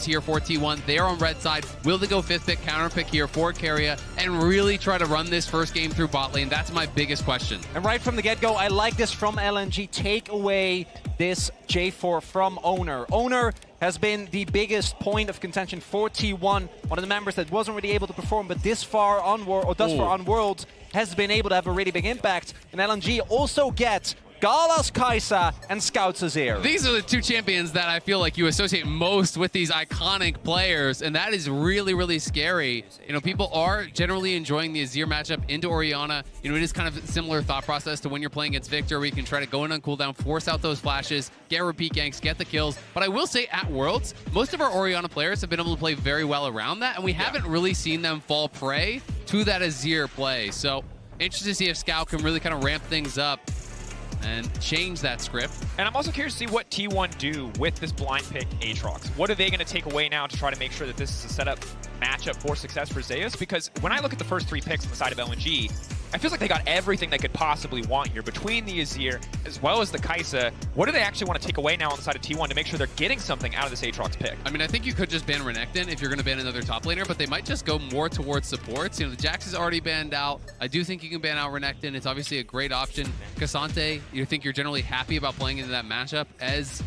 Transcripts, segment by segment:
here for T1. They're on red side. Will they go 5th pick, counter pick here for Keria and really try to run this first game through bot lane? That's my biggest question. And right from the get-go, I like this from LNG. Take away this J4 from Owner. Owner has been the biggest point of contention for T1. One of the members that wasn't really able to perform, but this far on Worlds has been able to have a really big impact. And LNG also gets Galas, Kai'Sa, and Scout Azir. These are the two champions that I feel like you associate most with these iconic players, and that is really, really scary. You know, people are generally enjoying the Azir matchup into Orianna. You know, it is kind of a similar thought process to when you're playing against Victor, where you can try to go in on cooldown, force out those flashes, get repeat ganks, get the kills. But I will say at Worlds, most of our Orianna players have been able to play very well around that, and we haven't really seen them fall prey to that Azir play. So interested to see if Scout can really kind of ramp things up and change that script. And I'm also curious to see what T1 do with this blind pick Aatrox. What are they going to take away now to try to make sure that this is a setup matchup for success for Zeus? Because when I look at the first 3 picks on the side of LNG, I feel like they got everything they could possibly want here between the Azir as well as the Kai'Sa. What do they actually want to take away now on the side of T1 to make sure they're getting something out of this Aatrox pick? I mean, I think you could just ban Renekton if you're going to ban another top laner, but they might just go more towards supports. You know, the Jax is already banned out. I do think you can ban out Renekton. It's obviously a great option. K'Sante, you think you're generally happy about playing into that matchup as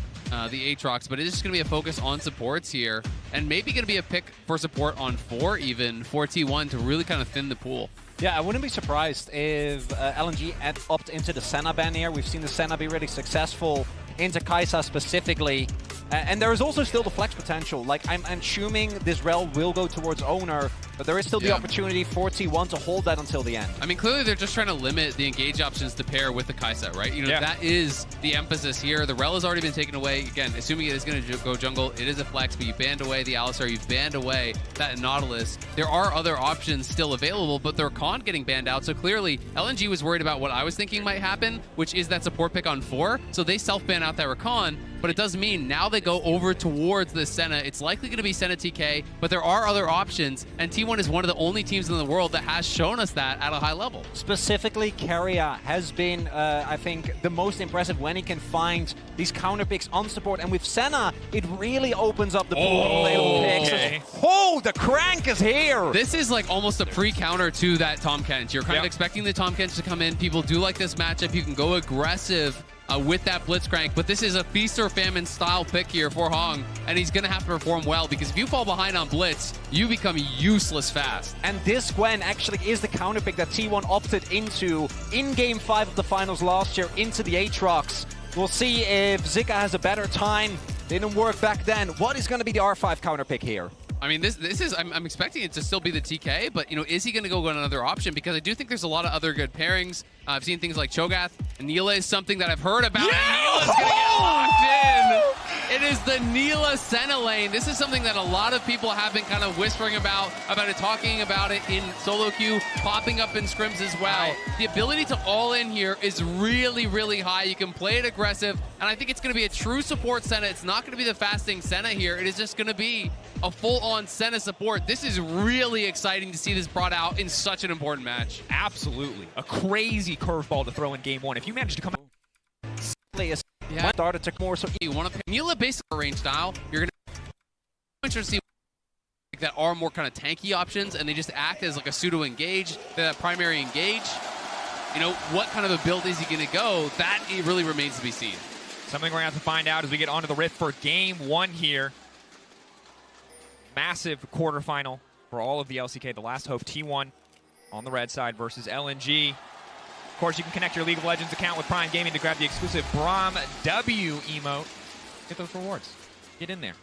the Aatrox, but it is just going to be a focus on supports here, and maybe going to be a pick for support on 4 even for T1 to really kind of thin the pool. Yeah, I wouldn't be surprised if LNG opt into the Senna ban here. We've seen the Senna be really successful into Kai'Sa specifically. And there is also still the flex potential. Like, I'm assuming this rel will go towards Owner, but there is still the opportunity for T1 to hold that until the end. I mean, clearly they're just trying to limit the engage options to pair with the Kai'Sa, right? You know, that is the emphasis here. The rel has already been taken away. Again, assuming it is going to go jungle, it is a flex, but you banned away the Alistar, you've banned away that Nautilus. There are other options still available, but their Khan getting banned out. So clearly, LNG was worried about what I was thinking might happen, which is that support pick on 4. So they self-ban out that Rakan, but it does mean now they go over towards the Senna. It's likely going to be Senna TK, but there are other options, and T1 is one of the only teams in the world that has shown us that at a high level. Specifically, Keria has been, I think, the most impressive when he can find these counter picks on support, and with Senna, it really opens up the pool of available picks. Oh, the crank is here! This is like almost a pre-counter to that Tahm Kench. You're kind of expecting the Tahm Kench to come in. People do like this matchup. You can go aggressive with that Blitzcrank, but this is a feast or famine style pick here for Hong, and he's going to have to perform well, because if you fall behind on Blitz, you become useless fast. And this Gwen actually is the counter pick that T1 opted into in Game 5 of the finals last year into the Aatrox. We'll see if Zika has a better time. Didn't work back then. What is going to be the R5 counter pick here? I mean, this is, I'm expecting it to still be the TK, but, you know, is he going to go another option? Because I do think there's a lot of other good pairings. I've seen things like Cho'Gath. Neela is something that I've heard about. Neela's going to get locked in. It is the Neela Senna lane. This is something that a lot of people have been kind of whispering about it, talking about it in solo queue, popping up in scrims as well. The ability to all in here is really, really high. You can play it aggressive, and I think it's going to be a true support Senna. It's not going to be the fasting Senna here. It is just going to be a full-on Senna support. This is really exciting to see this brought out in such an important match. Absolutely. A crazy curveball to throw in Game 1. If you manage to come out... Started to more, so you want to pick Neela basically range style. You're going to see that are more kind of tanky options, and they just act as like a pseudo engage, that primary engage. You know, what kind of a build is he going to go? That it really remains to be seen. Something we're going to have to find out as we get onto the Rift for Game 1 here. Massive quarterfinal for all of the LCK. The last hope, T1 on the red side versus LNG. Of course, you can connect your League of Legends account with Prime Gaming to grab the exclusive Braum W emote. Get those rewards. Get in there.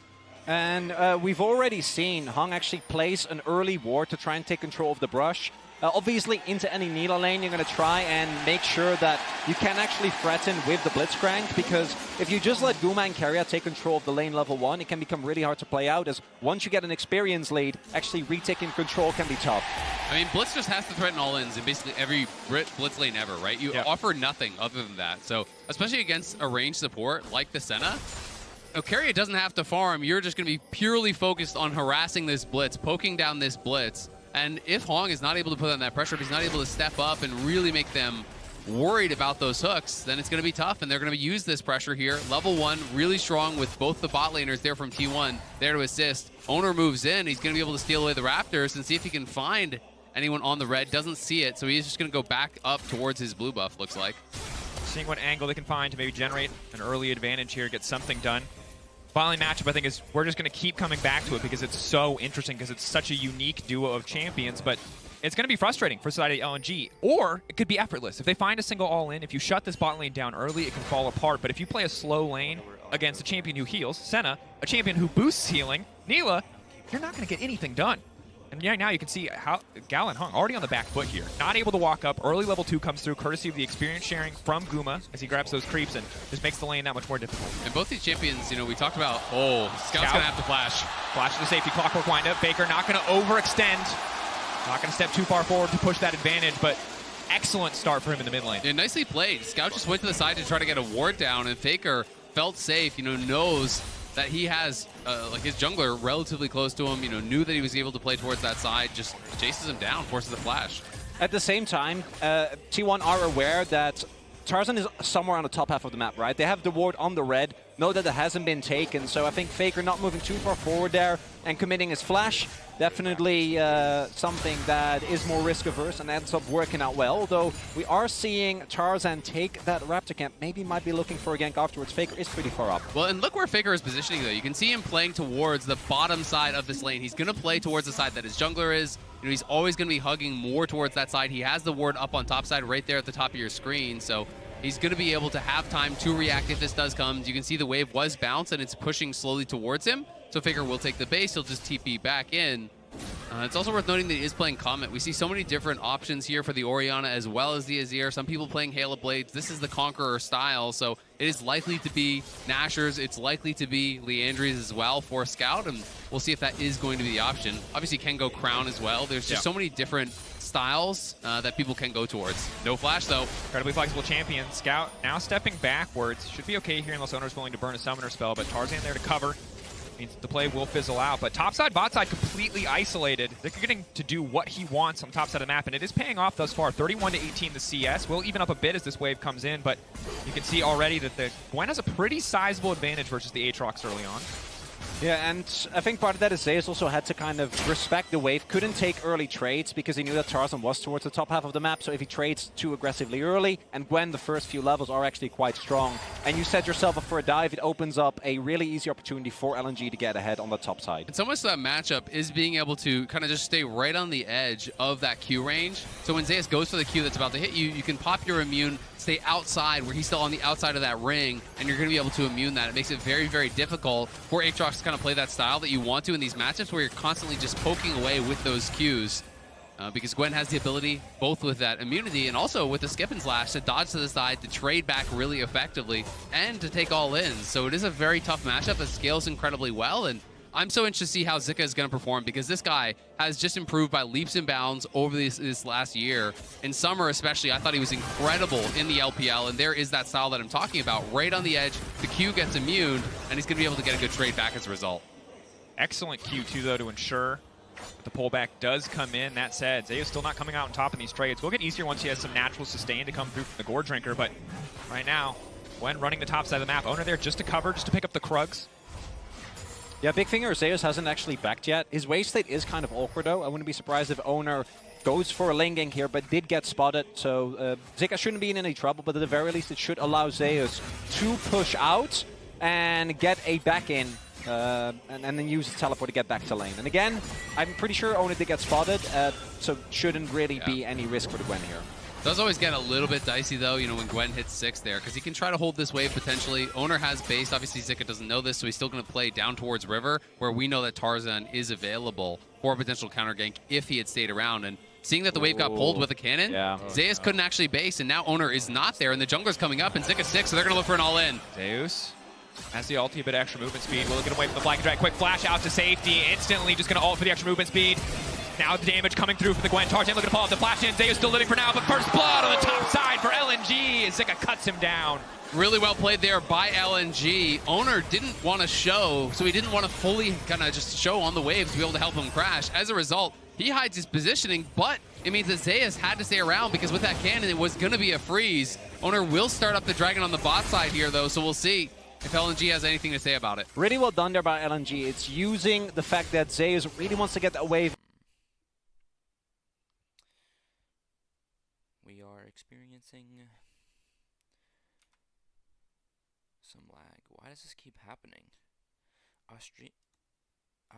And we've already seen Hong actually place an early ward to try and take control of the brush. Obviously, into any Neela lane, you're going to try and make sure that you can actually threaten with the Blitzcrank, because if you just let Guma and Keria take control of the lane level 1, it can become really hard to play out, as once you get an experience lead, actually retaking control can be tough. I mean, Blitz just has to threaten all-ins in basically every Blitz lane ever, right? You offer nothing other than that. So, especially against a ranged support like the Senna, Keria doesn't have to farm. You're just going to be purely focused on harassing this Blitz, poking down this Blitz. And if Hong is not able to put on that pressure, if he's not able to step up and really make them worried about those hooks, then it's going to be tough, and they're going to use this pressure here. Level 1, really strong with both the bot laners there from T1 there to assist. Oner moves in. He's going to be able to steal away the Raptors and see if he can find anyone on the red. Doesn't see it, so he's just going to go back up towards his blue buff, looks like. Seeing what angle they can find to maybe generate an early advantage here, get something done. Finally, matchup, I think, is we're just going to keep coming back to it because it's so interesting, because it's such a unique duo of champions, but it's going to be frustrating for side of LNG, or it could be effortless. If they find a single all-in, if you shut this bot lane down early, it can fall apart. But if you play a slow lane against a champion who heals, Senna, a champion who boosts healing, Neela, you're not going to get anything done. And right now you can see how Gal and Hung already on the back foot here. Not able to walk up. Early level 2 comes through, courtesy of the experience sharing from Guma as he grabs those creeps and just makes the lane that much more difficult. And both these champions, you know, we talked about, Scout's going to have to flash. Flash to the safety, clockwork windup. Faker not going to overextend. Not going to step too far forward to push that advantage, but excellent start for him in the mid lane. Yeah, nicely played. Scout just went to the side to try to get a ward down, and Faker felt safe, you know, knows that he has like his jungler relatively close to him, you know, knew that he was able to play towards that side, just chases him down, forces the flash. At the same time, T1 are aware that Tarzan is somewhere on the top half of the map, right? They have the ward on the red, know that it hasn't been taken, so I think Faker not moving too far forward there and committing his flash, definitely something that is more risk-averse and ends up working out well. Although we are seeing Tarzan take that Raptor camp, maybe might be looking for a gank afterwards. Faker is pretty far up. Well, and look where Faker is positioning, though. You can see him playing towards the bottom side of this lane. He's going to play towards the side that his jungler is. You know, he's always going to be hugging more towards that side. He has the ward up on top side right there at the top of your screen, so he's going to be able to have time to react if this does come. You can see the wave was bounced, and it's pushing slowly towards him. So Faker will take the base. He'll just TP back in. It's also worth noting that he is playing Comet. We see so many different options here for the Orianna as well as the Azir. Some people playing Halo Blades. This is the Conqueror style, so it is likely to be Nashor's. It's likely to be Liandry's as well for Scout, and we'll see if that is going to be the option. Obviously, can go Crown as well. There's just so many different styles that people can go towards. No flash, though. Incredibly flexible champion. Scout now stepping backwards. Should be okay here unless Oner's willing to burn a summoner spell, but Tarzan there to cover. Means the play will fizzle out, but topside, botside completely isolated. They're getting to do what he wants on the top side of the map, and it is paying off thus far. 31-18 the CS. Will even up a bit as this wave comes in, but you can see already that the Gwen has a pretty sizable advantage versus the Aatrox early on. Yeah, and I think part of that is Zeus also had to kind of respect the wave. Couldn't take early trades because he knew that Tarzan was towards the top half of the map. So if he trades too aggressively early, and Gwen, the first few levels are actually quite strong, and you set yourself up for a dive, it opens up a really easy opportunity for LNG to get ahead on the top side. And so much of that matchup is being able to kind of just stay right on the edge of that Q range. So when Zeus goes for the Q that's about to hit you, you can pop your immune, stay outside where he's still on the outside of that ring, and you're going to be able to immune that. It makes it very, very difficult for Aatrox to kind of play that style that you want to in these matchups where you're constantly just poking away with those Qs. Because Gwen has the ability, both with that immunity and also with the skip and slash, to dodge to the side, to trade back really effectively, and to take all in. So it is a very tough matchup that scales incredibly well, and I'm so interested to see how Zika is going to perform, because this guy has just improved by leaps and bounds over this last year. In summer especially, I thought he was incredible in the LPL, and there is that style that I'm talking about. Right on the edge, the Q gets immune, and he's going to be able to get a good trade back as a result. Excellent Q2, though, to ensure the pullback does come in. That said, Zeus still not coming out on top in these trades. Will get easier once he has some natural sustain to come through from the Gore Drinker, but right now, Gwen running the top side of the map. Oner there just to cover, just to pick up the Krugs. Yeah, Big Finger Zeus hasn't actually backed yet. His wave state is kind of awkward, though. I wouldn't be surprised if Oner goes for a lane gank here, but did get spotted. So Zika shouldn't be in any trouble, but at the very least, it should allow Zeus to push out and get a back in. And then use the teleport to get back to lane. And again, I'm pretty sure Oner did get spotted, so shouldn't really be any risk for the Gwen here. Does always get a little bit dicey, though, you know, when Gwen hits 6 there, because he can try to hold this wave potentially. Oner has base. Obviously, Zika doesn't know this, so he's still going to play down towards River, where we know that Tarzan is available for a potential counter gank if he had stayed around. And seeing that the wave got pulled with a cannon, Zeus couldn't actually base, and now Oner is not there, and the jungler's coming up, and Zika's 6, so they're going to look for an all-in. Zeus has the ulti, a bit extra movement speed. Will it get away from the flank drag? Quick flash out to safety. Instantly just going to ult for the extra movement speed. Now the damage coming through from the Gwen. Tarzan looking to pull out the flash in. Zeus still living for now, but first blood on the top side for LNG as Zika cuts him down. Really well played there by LNG. Oner didn't want to show, so he didn't want to fully kind of just show on the waves to be able to help him crash. As a result, he hides his positioning, but it means that Zeus had to stay around because with that cannon, it was going to be a freeze. Owner will start up the Dragon on the bot side here, though, so we'll see if LNG has anything to say about it. Really well done there by LNG. It's using the fact that Zeus really wants to get that wave. We are experiencing some lag. Why does this keep happening? I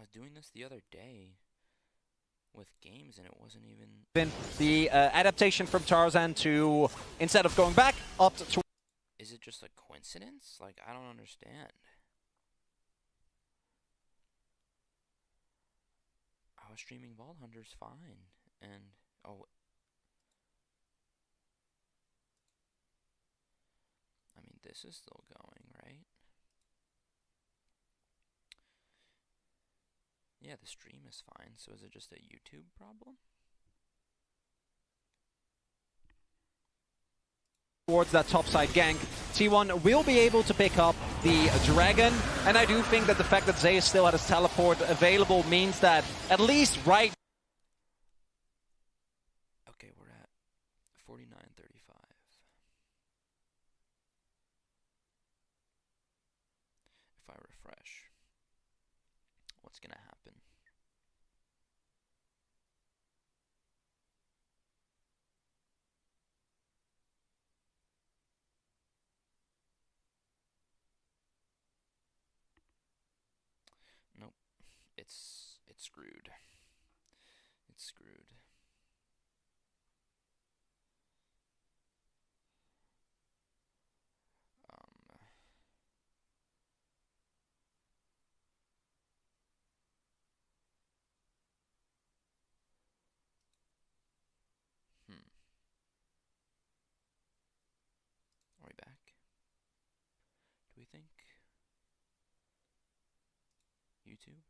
was doing this the other day with games and it wasn't even... The adaptation from Tarzan to, instead of going back, up to... Is it just a coincidence? Like, I don't understand. I was streaming Vault Hunters fine, and... Oh... I mean, this is still going, right? Yeah, the stream is fine, so is it just a YouTube problem? Towards that topside gank, T1 will be able to pick up the Dragon, and I do think that the fact that Zeus still had his teleport available means that at least right... Okay, we're at 49-35. If I refresh, what's gonna happen? Nope. It's screwed. It's screwed. Are we back? Do we think? YouTube?